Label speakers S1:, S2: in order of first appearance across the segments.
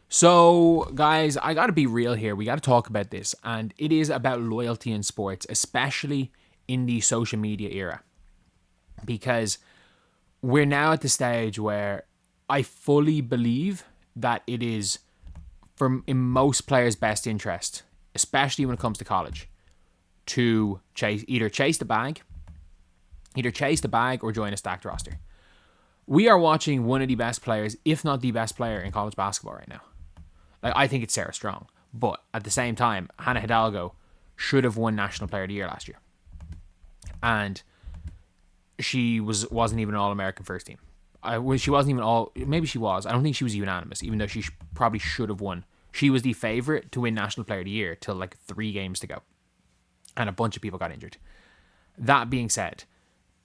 S1: So, guys, I got to be real here. We got to talk about this. And it is about loyalty in sports, especially in the social media era. Because we're now at the stage where I fully believe that it is in most players' best interest, especially when it comes to college, to either chase the bag or join a stacked roster. We are watching one of the best players, if not the best player in college basketball right now. Like, I think it's Sarah Strong, but at the same time, Hannah Hidalgo should have won National Player of the Year last year, and she wasn't even an All-American first team. She wasn't even all. Maybe she was. I don't think she was unanimous, even though she probably should have won. She was the favorite to win National Player of the Year till like 3 games to go, and a bunch of people got injured. That being said,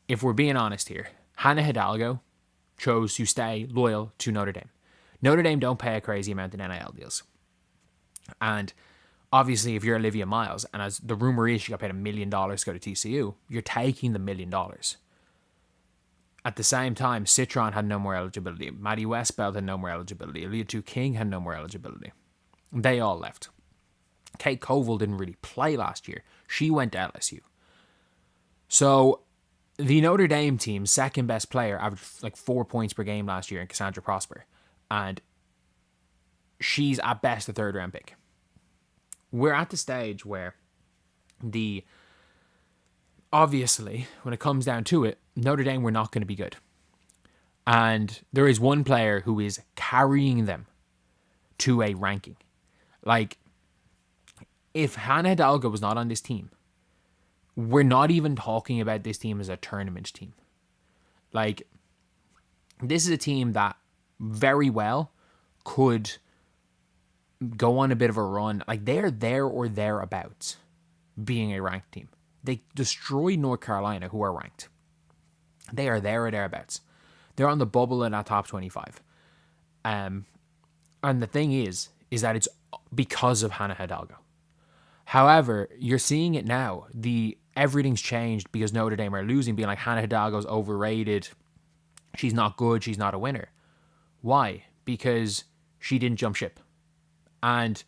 S1: if we're being honest here, Hannah Hidalgo chose to stay loyal to Notre Dame. Notre Dame don't pay a crazy amount in NIL deals. And obviously, if you're Olivia Miles, and as the rumor is she got paid $1 million to go to TCU, you're taking the $1 million. At the same time, Citron had no more eligibility. Maddie Westbeld had no more eligibility. Aaliyah Tu King had no more eligibility. They all left. Kate Koval didn't really play last year. She went to LSU. So the Notre Dame team, second best player, averaged like 4 points per game last year in Cassandra Prosper. And she's at best a third round pick. We're at the stage where obviously, when it comes down to it, Notre Dame were not going to be good. And there is one player who is carrying them to a ranking. Like, if Hannah Hidalgo was not on this team, we're not even talking about this team as a tournament team. Like, this is a team that very well could go on a bit of a run. Like, they're there or thereabouts being a ranked team. They destroyed North Carolina, who are ranked. They are there or thereabouts. They're on the bubble in that top 25. And the thing is that it's because of Hannah Hidalgo. However, you're seeing it now. Everything's changed because Notre Dame are losing, being like, Hannah Hidalgo's overrated. She's not good. She's not a winner. Why? Because she didn't jump ship. And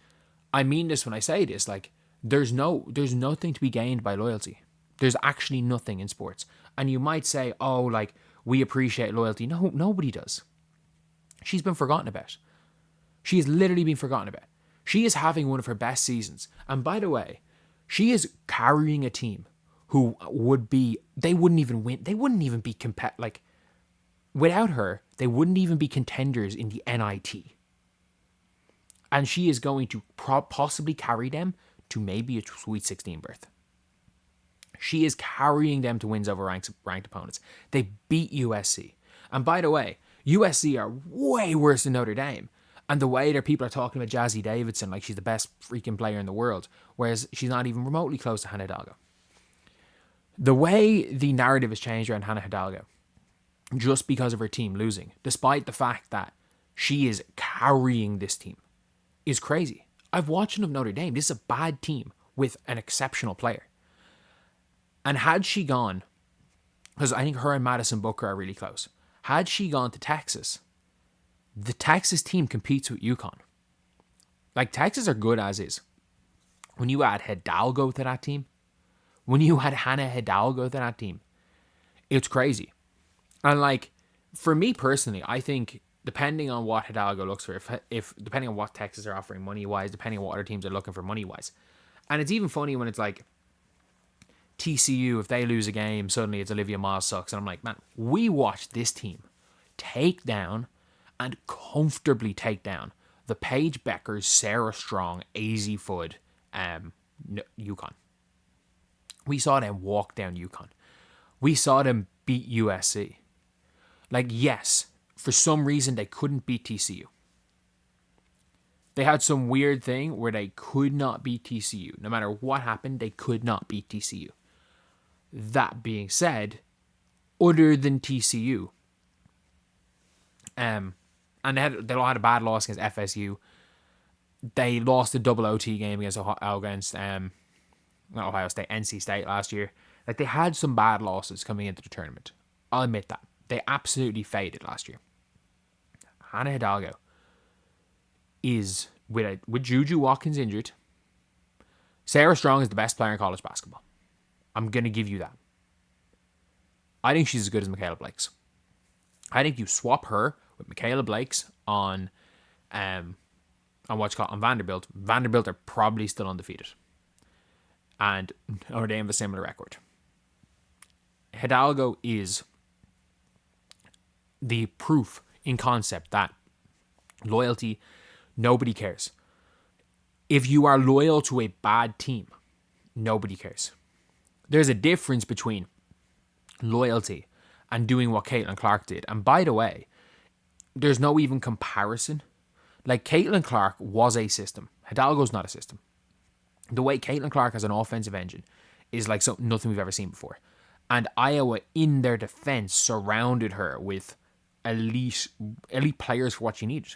S1: I mean this when I say this. Like, there's nothing to be gained by loyalty. There's actually nothing in sports. And you might say, oh, like, we appreciate loyalty. No, nobody does. She's been forgotten about. She has literally been forgotten about. She is having one of her best seasons. And by the way, she is carrying a team who they wouldn't even win. They wouldn't even be without her, they wouldn't even be contenders in the NIT. And she is going to possibly carry them to maybe a Sweet 16 berth. She is carrying them to wins over ranked opponents. They beat USC. And by the way, USC are way worse than Notre Dame. And the way that people are talking about Jazzy Davidson like she's the best freaking player in the world, whereas she's not even remotely close to Hannah Hidalgo. The way the narrative has changed around Hannah Hidalgo, just because of her team losing, despite the fact that she is carrying this team, is crazy. I've watched enough Notre Dame. This is a bad team with an exceptional player. And had she gone, because I think her and Madison Booker are really close, had she gone to Texas, the Texas team competes with UConn. Like, Texas are good as is. When you add Hidalgo to that team, when you add Hannah Hidalgo to that team, it's crazy. And like, for me personally, I think depending on what Hidalgo looks for, if depending on what Texas are offering money-wise, depending on what other teams are looking for money-wise. And it's even funny when it's like, TCU, if they lose a game, suddenly it's Olivia Miles sucks. And I'm like, man, we watched this team take down and comfortably take down the Paige Bueckers, Sarah Strong, AZ Fudd, UConn. We saw them walk down UConn. We saw them beat USC. Like, yes, for some reason they couldn't beat TCU. They had some weird thing where they could not beat TCU. No matter what happened, they could not beat TCU. That being said, other than TCU, and they all had a bad loss against FSU. They lost a double OT game against not Ohio State, NC State last year. Like, they had some bad losses coming into the tournament. I'll admit that. They absolutely faded last year. Hannah Hidalgo is, with Juju Watkins injured, Sarah Strong is the best player in college basketball. I'm going to give you that. I think she's as good as Michaela Blakes. I think you swap her with Michaela Blakes on what's called on Vanderbilt. Vanderbilt are probably still undefeated. And Notre Dame have a similar record. Hidalgo is the proof in concept that loyalty, nobody cares. If you are loyal to a bad team, nobody cares. There's a difference between loyalty and doing what Caitlin Clark did. And by the way, there's no even comparison. Like, Caitlin Clark was a system. Hidalgo's not a system. The way Caitlin Clark has an offensive engine is like something nothing we've ever seen before. And Iowa, in their defense, surrounded her with elite players for what she needed.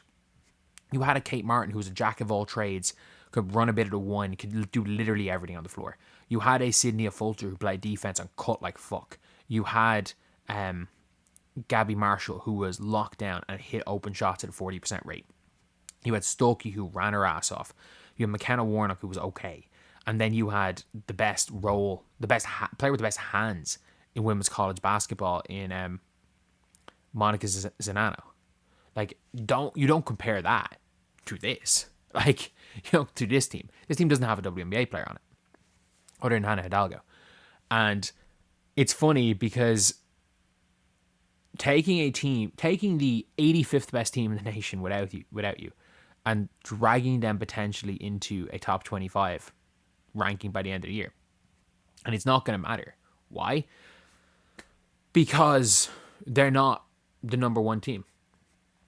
S1: You had a Kate Martin who was a jack of all trades, could run a bit of the one, could do literally everything on the floor. You had a Sydney Fulcher who played defense and cut like fuck. You had Gabby Marshall who was locked down and hit open shots at a 40% rate. You had Stokey who ran her ass off. You had McKenna Warnock who was okay. And then you had the best player with the best hands in women's college basketball in Monica Zanano. Like, you don't compare that to this. Like, to this team. This team doesn't have a WNBA player on it, other than Hannah Hidalgo. And it's funny because taking the 85th best team in the nation without you, and dragging them potentially into a top 25 ranking by the end of the year. And it's not going to matter. Why? Because they're not the number one team.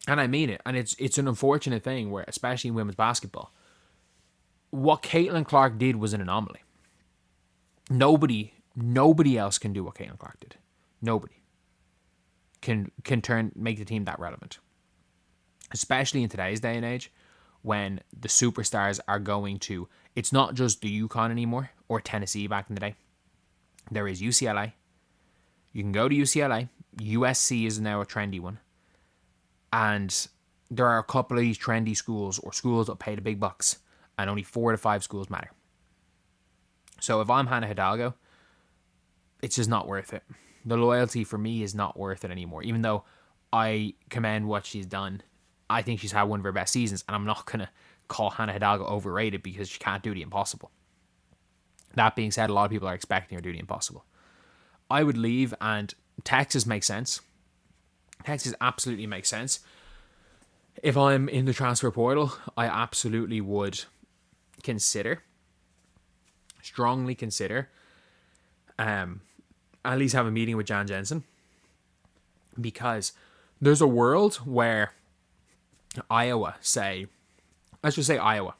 S1: And I mean it. And it's an unfortunate thing where, especially in women's basketball, what Caitlin Clark did was an anomaly. Nobody else can do what Caitlin Clark did. Nobody can make the team that relevant. Especially in today's day and age, when the superstars are going to, it's not just the UConn anymore, or Tennessee back in the day. There is UCLA. You can go to UCLA. USC is now a trendy one. And there are a couple of these trendy schools, or schools that pay the big bucks, and only 4 to 5 schools matter. So if I'm Hannah Hidalgo, it's just not worth it. The loyalty for me is not worth it anymore. Even though I commend what she's done, I think she's had one of her best seasons, and I'm not going to call Hannah Hidalgo overrated because she can't do the impossible. That being said, a lot of people are expecting her to do the impossible. I would leave, and Texas makes sense. Texas absolutely makes sense. If I'm in the transfer portal, I absolutely would strongly consider, at least have a meeting with Jan Jensen, because there's a world where Iowa, let's just say Iowa,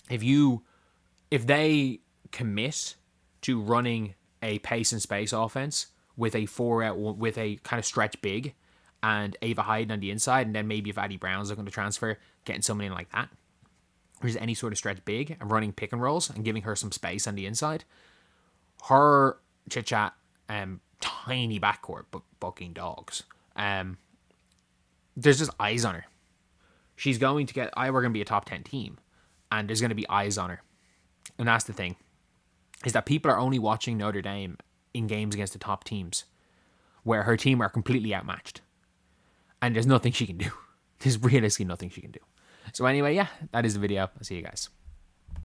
S1: if they commit to running a pace and space offense with a 4-out, with a kind of stretch big and Ava Hyden on the inside, and then maybe if Addie Brown's looking to transfer, getting someone in like that, or just any sort of stretch big and running pick and rolls and giving her some space on the inside, her chit-chat, tiny backcourt, but bucking dogs. There's just eyes on her. She's going to get, Iowa are going to be a top 10 team, and there's going to be eyes on her. And that's the thing, is that people are only watching Notre Dame in games against the top teams where her team are completely outmatched. And there's nothing she can do. There's realistically nothing she can do. So anyway, yeah, that is the video. I'll see you guys.